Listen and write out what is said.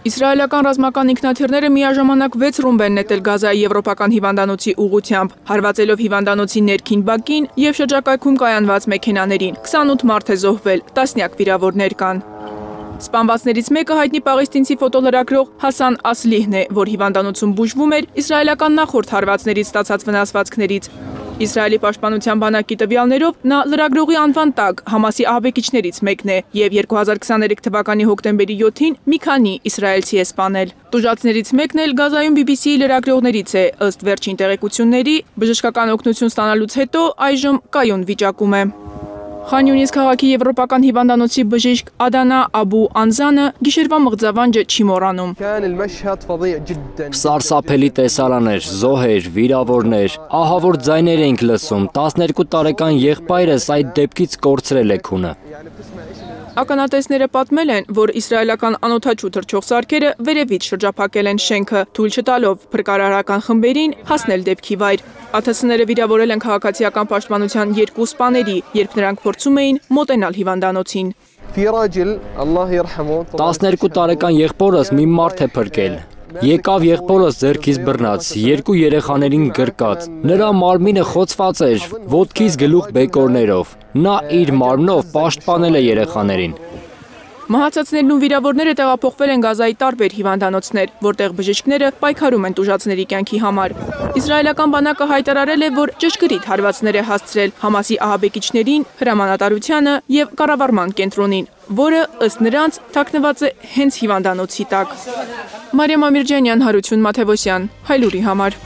Իսրայելական ռազմական ինքնաթիռները միաժամանակ 6 ռումբ են նետել Գազայի եվրոպական հիվանդանոցի ուղղությամբ, հարվածելով հիվանդանոցի ներքին բակին և շրջակայքում կայանված մեքենաներին։ 28 մարդ է զոհվել, տասնյակ վիրավորներ կան։ Սպանվածներից մեկը հայտնի պաղեստինցի ֆոտոլրագրող Հասան Ասլիհն է, որ հիվանդանոցում բուժվում էր իսրայելական նախորդ հարվածներից ստացած վնասվածքներից։ Իսրայելի պաշտպանության բանակի տվյալներով նա լրագրողի անվան տակ Համասի ահաբեկիչներից մեկն է և 2023 թվականի հոկտեմբերի 7-ին մի քանի իսրայելցի է սպանել։ Տուժածներից մեկն էլ Գազայում BBC-ի լրագրողներից է, ըստ վերջին տեղեկությունների, բժշկական օգնություն ստանալուց հետո այժմ կայուն վիճակում է։ Խան Յունիս քաղաքի եվրոպական հիվանդանոցի բժիշկ Ադանա Աբու Անզանը գիշերվա մղձավանջը չի մոռանում։ Սարսափելի տեսարան էր, զոհեր, վիրավորներ, ահավոր ձայներ էինք լսում, 12 տարեկան եղբայրս այդ դեպքից կորցրել է քունը։ Ականատեսները պատմել են, որ իսրայելական անօդաչու թռչող սարքերը վերևից շրջափակել են շենքը, թույլ չտալով փրկարարական խմբերին հասնել դեպքի վայր։ ԱԹՍ-ները վիրավորել են քաղաքացիական պաշտպանության 2 սպաների, երբ նրանք փորձում էին մոտենալ հիվանդանոցին։ 12 տարեկան եղբորս մի մարդ է փրկել։ Եկավ եղբորս ձեռքից բռնած, 2 երեխաներին գրկած։ Նրա մարմինը խոցված էր, ոտքից գլուխ բեկորներով։ Նա իր մարմնով պաշտպանել է երեխաներին։ Մահացածներն ու վիրավորները տեղափոխվել են Գազայի տարբեր հիվանդանոցներ, որտեղ բժիշկները պայքարում են տուժածների կյանքի համար։ Իսրայելական բանակը հայտարարել է, որ ճշգրիտ հարվածներ է հասցրել Համասի ահաբեկիչներին, հրամանատարությանը և կառավարման կենտրոնին, որը ըստ նրանց թաքնված է հենց հիվանդանոցի տակ։ Մարիամ Ամիրջանյան, Հարություն Մաթևոսյան, Հայլուրի համար։